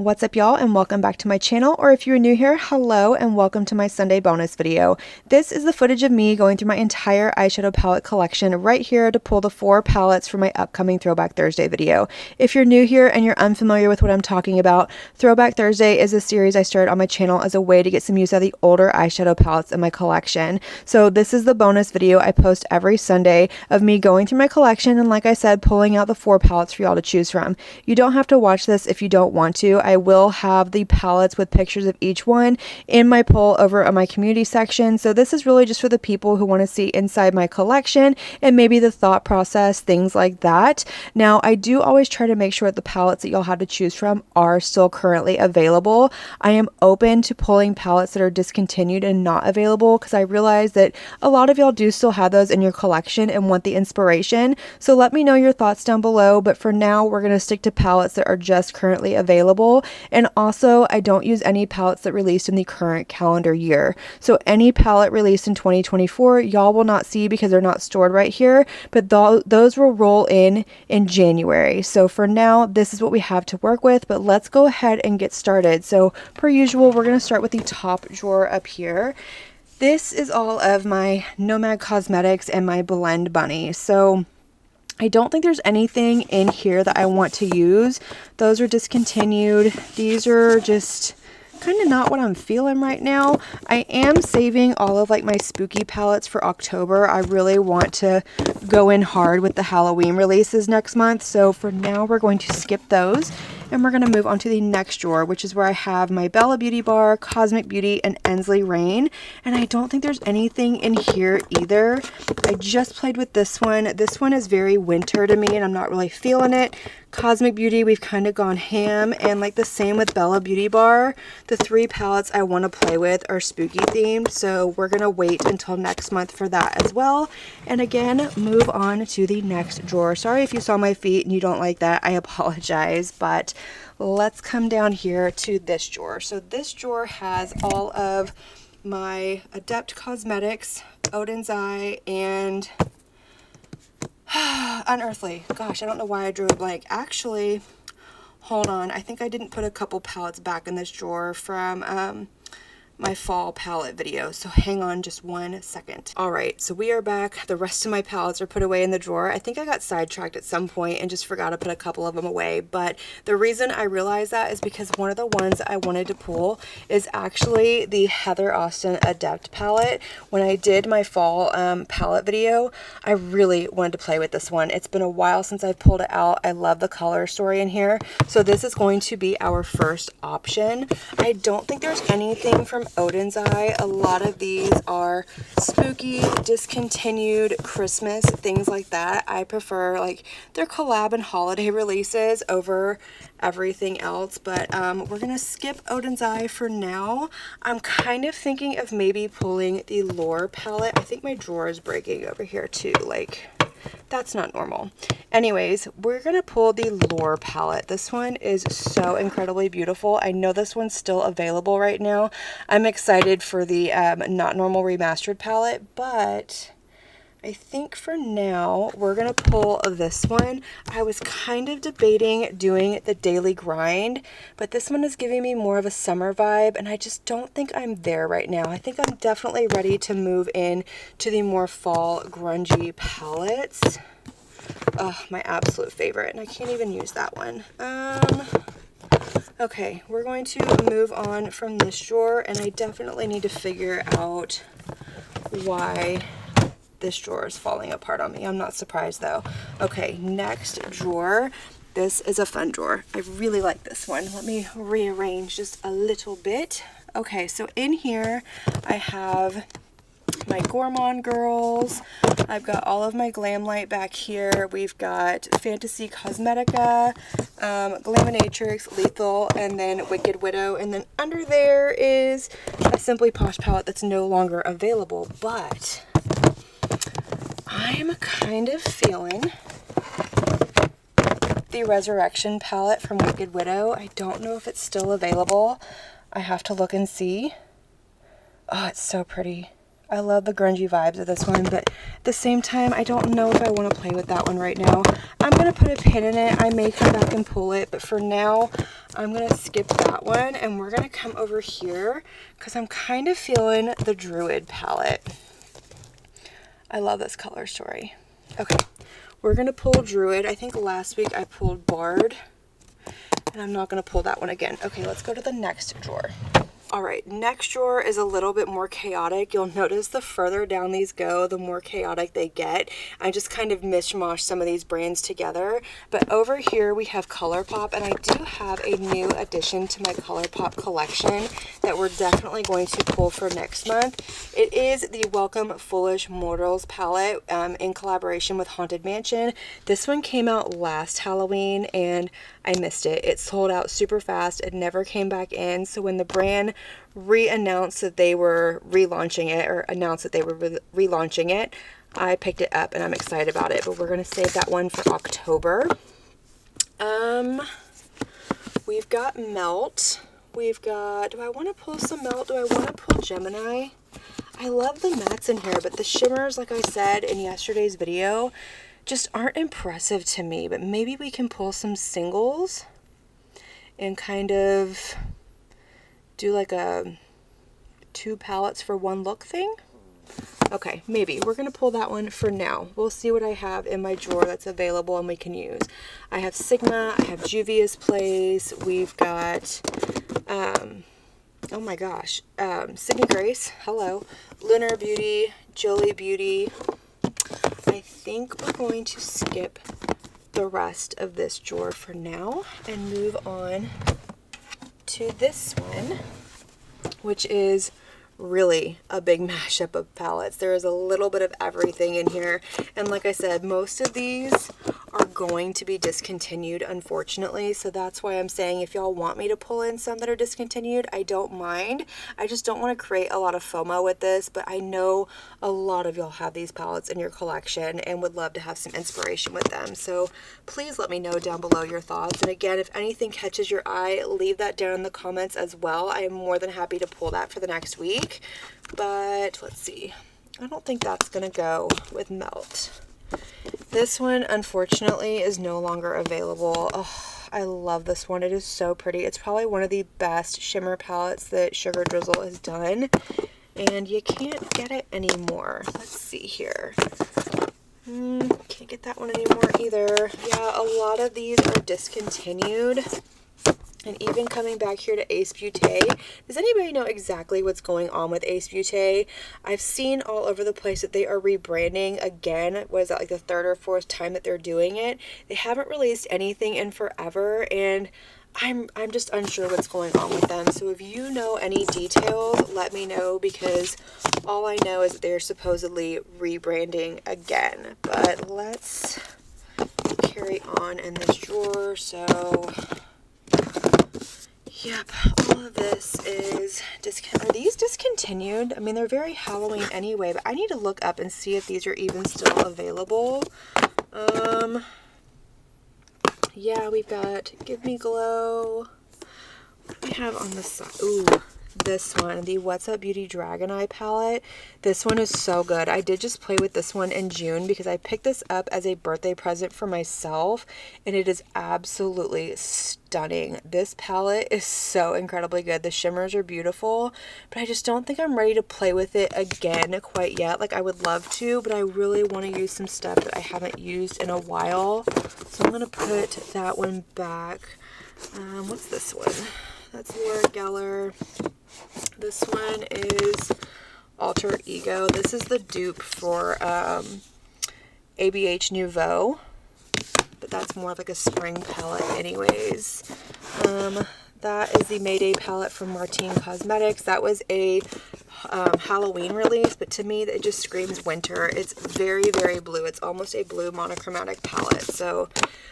What's up, y'all, and welcome back to my channel, or if you're new here, hello and welcome to my Sunday bonus video. This is the footage of me going through my entire eyeshadow palette collection right here to pull the 4 palettes for my upcoming Throwback Thursday video. If you're new here and you're unfamiliar with what I'm talking about, Throwback Thursday is a series I started on my channel as a way to get some use out of the older eyeshadow palettes in my collection. So this is the bonus video I post every Sunday of me going through my collection and, like I said, pulling out the 4 palettes for y'all to choose from. You don't have to watch this if you don't want to. I will have the palettes with pictures of each one in my poll over on my community section. So this is really just for the people who want to see inside my collection and maybe the thought process, things like that. Now, I do always try to make sure that the palettes that y'all have to choose from are still currently available. I am open to pulling palettes that are discontinued and not available because I realize that a lot of y'all do still have those in your collection and want the inspiration. So let me know your thoughts down below. But for now, we're going to stick to palettes that are just currently available. And also, I don't use any palettes that released in the current calendar year. So any palette released in 2024, y'all will not see because they're not stored right here, but those will roll in January. So for now, this is what we have to work with, but let's go ahead and get started. So per usual, we're going to start with the top drawer up here. This is all of my Nomad Cosmetics and my Blend Bunny. So I don't think there's anything in here that I want to use. Those are discontinued. These are just kind of not what I'm feeling right now. I am saving all of like my spooky palettes for October. I really want to go in hard with the Halloween releases next month. So for now, we're going to skip those. And we're going to move on to the next drawer, which is where I have my Bella Beauty Bar, Cosmic Beauty, and Ensley Rain. And I don't think there's anything in here either. I just played with this one. This one is very winter to me, and I'm not really feeling it. Cosmic Beauty, we've kind of gone ham, and like the same with Bella Beauty Bar, the 3 palettes I want to play with are spooky themed, so we're going to wait until next month for that as well. And again, move on to the next drawer. Sorry if you saw my feet and you don't like that, I apologize, but let's come down here to this drawer. So this drawer has all of my Adept Cosmetics, Odin's Eye, and Unearthly. Gosh, I don't know why I drew a blank. Actually, hold on. I think I didn't put a couple palettes back in this drawer from my fall palette video, so hang on just 1 second. All right, so we are back. The rest of my palettes are put away in the drawer. I think I got sidetracked at some point and just forgot to put a couple of them away, but the reason I realized that is because one of the ones I wanted to pull is actually the Heather Austin Adept palette. When I did my fall palette video, I really wanted to play with this one. It's been a while since I've pulled it out. I love the color story in here, so this is going to be our first option. I don't think there's anything from Odin's Eye. A lot of these are spooky, discontinued, Christmas, things like that. I prefer like their collab and holiday releases over everything else, but we're gonna skip Odin's Eye for now. I'm kind of thinking of maybe pulling the Lore palette. I think my drawer is breaking over here too, like that's not normal. Anyways, we're gonna pull the Lore palette. This one is so incredibly beautiful. I know this one's still available right now. I'm excited for the Not Normal Remastered palette, but I think for now we're gonna pull this one. I was kind of debating doing the Daily Grind, but this one is giving me more of a summer vibe, and I just don't think I'm there right now. I think I'm definitely ready to move in to the more fall grungy palettes. Oh, my absolute favorite, and I can't even use that one. Okay, we're going to move on from this drawer, and I definitely need to figure out why this drawer is falling apart on me. I'm not surprised though. Okay, next drawer. This is a fun drawer. I really like this one. Let me rearrange just a little bit. Okay, so in here I have my Gourmande girls. I've got all of my Glam Light back here. We've got Fantasy Cosmetica, Glaminatrix, Lethal, and then Wicked Widow. And then under there is a Simply Posh palette that's no longer available, but I'm kind of feeling the Resurrection palette from Wicked Widow. I don't know if it's still available. I have to look and see. Oh, it's so pretty. I love the grungy vibes of this one, but at the same time, I don't know if I want to play with that one right now. I'm going to put a pin in it. I may come back and pull it, but for now, I'm going to skip that one and we're going to come over here because I'm kind of feeling the Druid palette. I love this color story. Okay, we're going to pull Druid. I think last week I pulled Bard, and I'm not going to pull that one again. Okay, let's go to the next drawer. All right, next drawer is a little bit more chaotic. You'll notice the further down these go, the more chaotic they get. I just kind of mishmash some of these brands together. But over here we have ColourPop, and I do have a new addition to my ColourPop collection that we're definitely going to pull for next month. It is the Welcome Foolish Mortals palette in collaboration with Haunted Mansion. This one came out last Halloween and I missed it. It sold out super fast. It never came back in. So when the brand re-announced that they were relaunching it, or announced that they were relaunching it, I picked it up and I'm excited about it. But we're going to save that one for October. We've got Melt. We've got, do I want to pull some Melt? Do I want to pull Gemini? I love the mattes in here, but the shimmers, like I said in yesterday's video, just aren't impressive to me. But maybe we can pull some singles and kind of do like a 2 palettes for 1 look thing. Okay, maybe. We're going to pull that one for now. We'll see what I have in my drawer that's available and we can use. I have Sigma, I have Juvia's Place, we've got, oh my gosh, Sydney Grace, hello, Lunar Beauty, Jolie Beauty. I think we're going to skip the rest of this drawer for now and move on to this one, which is really a big mashup of palettes. There is a little bit of everything in here, and like I said, most of these are going to be discontinued, unfortunately, so that's why I'm saying if y'all want me to pull in some that are discontinued, I don't mind. I just don't want to create a lot of FOMO with this, but I know a lot of y'all have these palettes in your collection and would love to have some inspiration with them, so please let me know down below your thoughts. And again, if anything catches your eye, leave that down in the comments as well. I am more than happy to pull that for the next week. But let's see, I don't think that's gonna go with Melt. This one unfortunately is no longer available. Oh, I love this one. It is so pretty. It's probably one of the best shimmer palettes that Sugar Drizzle has done, and you can't get it anymore. Let's see here. Can't get that one anymore either. Yeah, a lot of these are discontinued. And even coming back here to Ace Beauté, does anybody know exactly what's going on with Ace Beauté? I've seen all over the place that they are rebranding again. Was that like the 3rd or 4th time that they're doing it? They haven't released anything in forever, and I'm just unsure what's going on with them. So if you know any details, let me know, because all I know is that they're supposedly rebranding again. But let's carry on in this drawer. So yep, all of this is, are these discontinued? I mean, they're very Halloween anyway, but I need to look up and see if these are even still available. Yeah, we've got Give Me Glow. What do we have on the side? Ooh, this one, the What's Up Beauty Dragon Eye palette. This one is so good. I did just play with this one in June because I picked this up as a birthday present for myself, and it is absolutely stunning. This palette is so incredibly good. The shimmers are beautiful, but I just don't think I'm ready to play with it again quite yet. Like, I would love to, but I really want to use some stuff that I haven't used in a while. So I'm going to put that one back. What's this one? That's Laura Geller. This one is Alter Ego. This is the dupe for ABH Nouveau, but that's more like a spring palette anyways. That is the Mayday palette from Martine Cosmetics. That was a Halloween release, but to me it just screams winter. It's very, very blue. It's almost a blue monochromatic palette. So,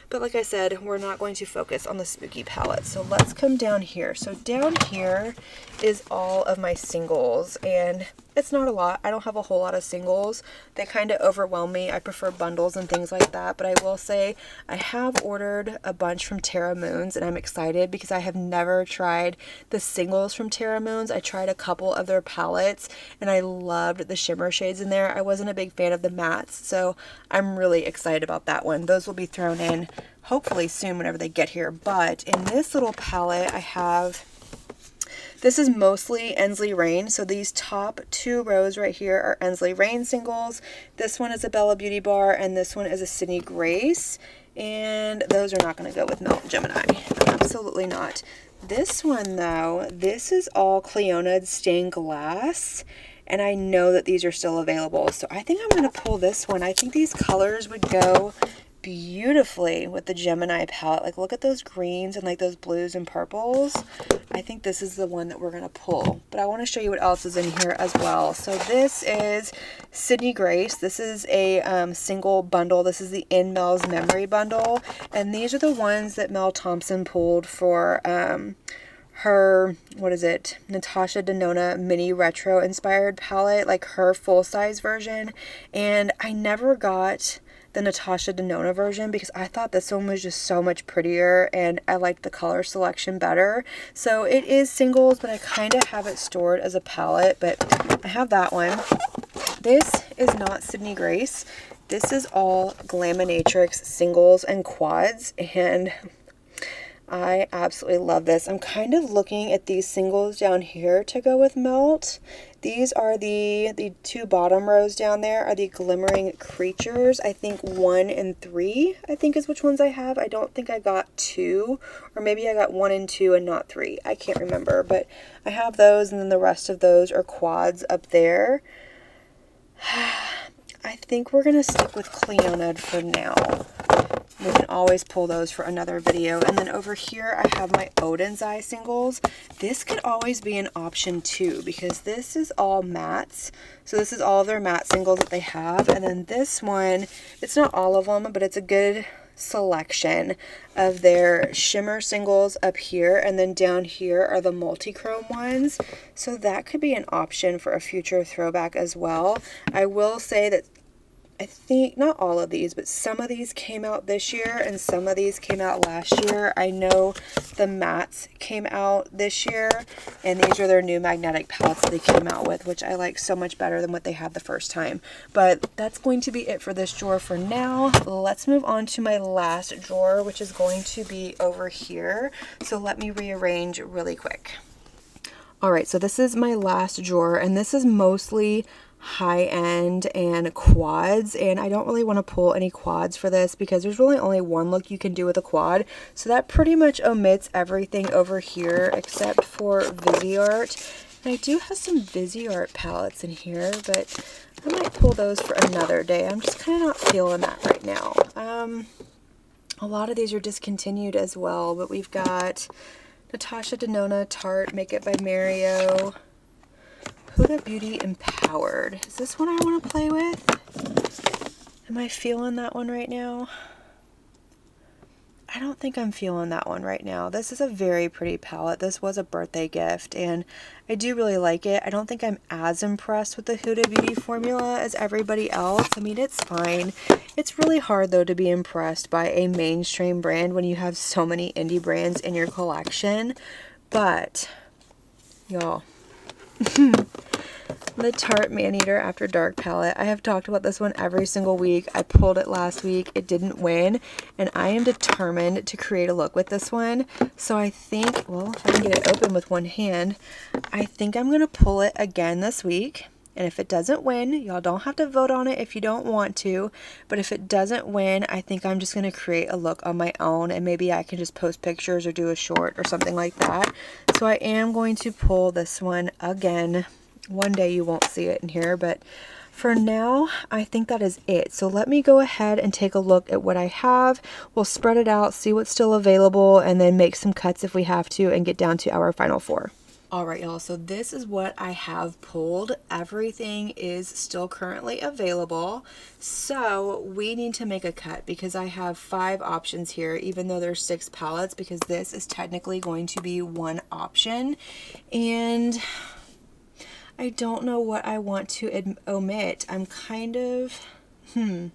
but like I said, we're not going to focus on the spooky palette. So let's come down here. So down here is all of my singles, and it's not a lot. I don't have a whole lot of singles. They kind of overwhelm me. I prefer bundles and things like that, but I will say I have ordered a bunch from Terra Moons, and I'm excited because I have never tried the singles from Terra Moons. I tried a couple of their palettes, and I loved the shimmer shades in there. I wasn't a big fan of the mattes, so I'm really excited about that one. Those will be thrown in hopefully soon whenever they get here. But in this little palette, I have, this is mostly Ensley Rain. So these top 2 rows right here are Ensley Rain singles. This one is a Bella Beauty Bar, and this one is a Sydney Grace. And those are not going to go with Melt Gemini. Absolutely not. This one though, this is all Clionadh stained glass. And I know that these are still available. So I think I'm going to pull this one. I think these colors would go beautifully with the Gemini palette. Like, look at those greens and like those blues and purples. I think this is the one that we're going to pull. But I want to show you what else is in here as well. So this is Sydney Grace. This is a single bundle. This is the In Mel's Memory bundle. And these are the ones that Mel Thompson pulled for her, what is it, Natasha Denona mini retro inspired palette, like her full-size version. And I never got the Natasha Denona version because I thought this one was just so much prettier and I liked the color selection better. So it is singles, but I kind of have it stored as a palette, but I have that one. This is not Sydney Grace. This is all Glaminatrix singles and quads, and I absolutely love this. I'm kind of looking at these singles down here to go with Melt. These are the 2 bottom rows down there are the Glimmering Creatures. I think 1 and 3, I think is which ones I have. I don't think I got 2, or maybe I got 1 and 2 and not 3. I can't remember, but I have those, and then the rest of those are quads up there. I think we're going to stick with Clionadh for now. We can always pull those for another video. And then over here, I have my Odin's Eye singles. This could always be an option too, because this is all mattes. So this is all of their matte singles that they have. And then this one, it's not all of them, but it's a good selection of their shimmer singles up here. And then down here are the multi-chrome ones. So that could be an option for a future throwback as well. I will say that I think not all of these, but some of these came out this year and some of these came out last year. I know the mattes came out this year, and these are their new magnetic palettes that they came out with, which I like so much better than what they had the first time. But that's going to be it for this drawer for now. Let's move on to my last drawer, which is going to be over here. So let me rearrange really quick. All right, so this is my last drawer, and this is mostly high-end and quads, and I don't really want to pull any quads for this because there's really only one look you can do with a quad, so that pretty much omits everything over here except for Viseart. And I do have some Viseart palettes in here, but I might pull those for another day. I'm just kind of not feeling that right now. A lot of these are discontinued as well, but we've got Natasha Denona Tarte Make It by Mario, Huda Beauty Empowered. Is this one I want to play with? Am I feeling that one right now? I don't think I'm feeling that one right now. This is a very pretty palette. This was a birthday gift, and I do really like it. I don't think I'm as impressed with the Huda Beauty formula as everybody else. I mean, it's fine. It's really hard, though, to be impressed by a mainstream brand when you have so many indie brands in your collection. But, y'all, the Tarte Maneater After Dark palette. I have talked about this one every single week. I pulled it last week. It didn't win, and I am determined to create a look with this one. So I think, well, if I can get it open with one hand, I think I'm going to pull it again this week. And if it doesn't win, y'all don't have to vote on it if you don't want to, but if it doesn't win, I think I'm just going to create a look on my own, and maybe I can just post pictures or do a short or something like that. So I am going to pull this one again. One day you won't see it in here, but for now, I think that is it. So let me go ahead and take a look at what I have. We'll spread it out, see what's still available, and then make some cuts if we have to and get down to our final 4. Alright, y'all, so this is what I have pulled. Everything is still currently available, so we need to make a cut because I have 5 options here, even though there's 6 palettes, because this is technically going to be one option, and I don't know what I want to omit. I'm kind of, I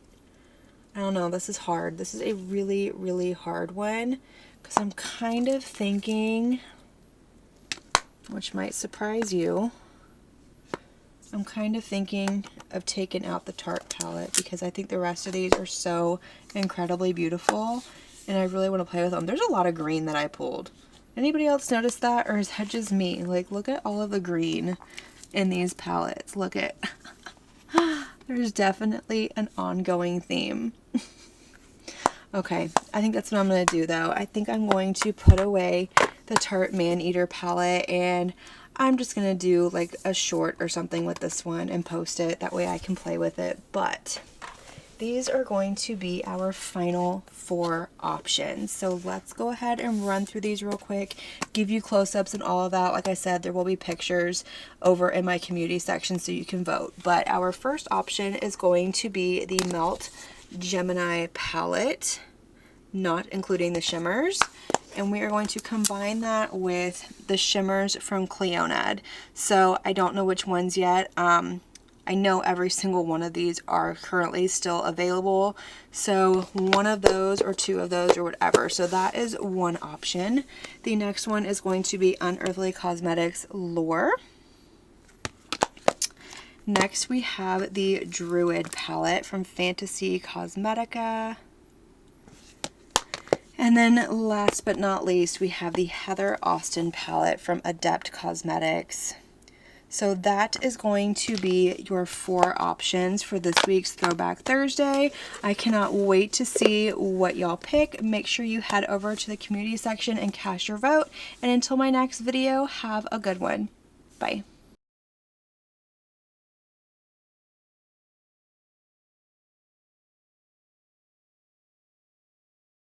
don't know, this is hard. This is a really, really hard one, because I'm kind of thinking, which might surprise you, I'm kind of thinking of taking out the Tarte palette because I think the rest of these are so incredibly beautiful, and I really want to play with them. There's a lot of green that I pulled. Anybody else notice that, or is that just me? Like, look at all of the green in these palettes. Look at, there's definitely an ongoing theme. Okay, I think that's what I'm going to do though. I think I'm going to put away the Tarte Man-Eater palette, and I'm just going to do like a short or something with this one and post it. That way I can play with it. But these are going to be our final 4 options. So let's go ahead and run through these real quick, give you close-ups and all of that. Like I said, there will be pictures over in my community section so you can vote. But our first option is going to be the Melt Gemini palette, not including the shimmers. And we are going to combine that with the shimmers from Clionadh. So I don't know which ones yet. I know every single one of these are currently still available. So one of those or 2 of those or whatever. So that is one option. The next one is going to be Unearthly Cosmetics Lure. Next we have the Druid palette from Fantasy Cosmetica. And then last but not least, we have the Heather Austin palette from Adept Cosmetics. So that is going to be your 4 options for this week's Throwback Thursday. I cannot wait to see what y'all pick. Make sure you head over to the community section and cast your vote. And until my next video, have a good one. Bye.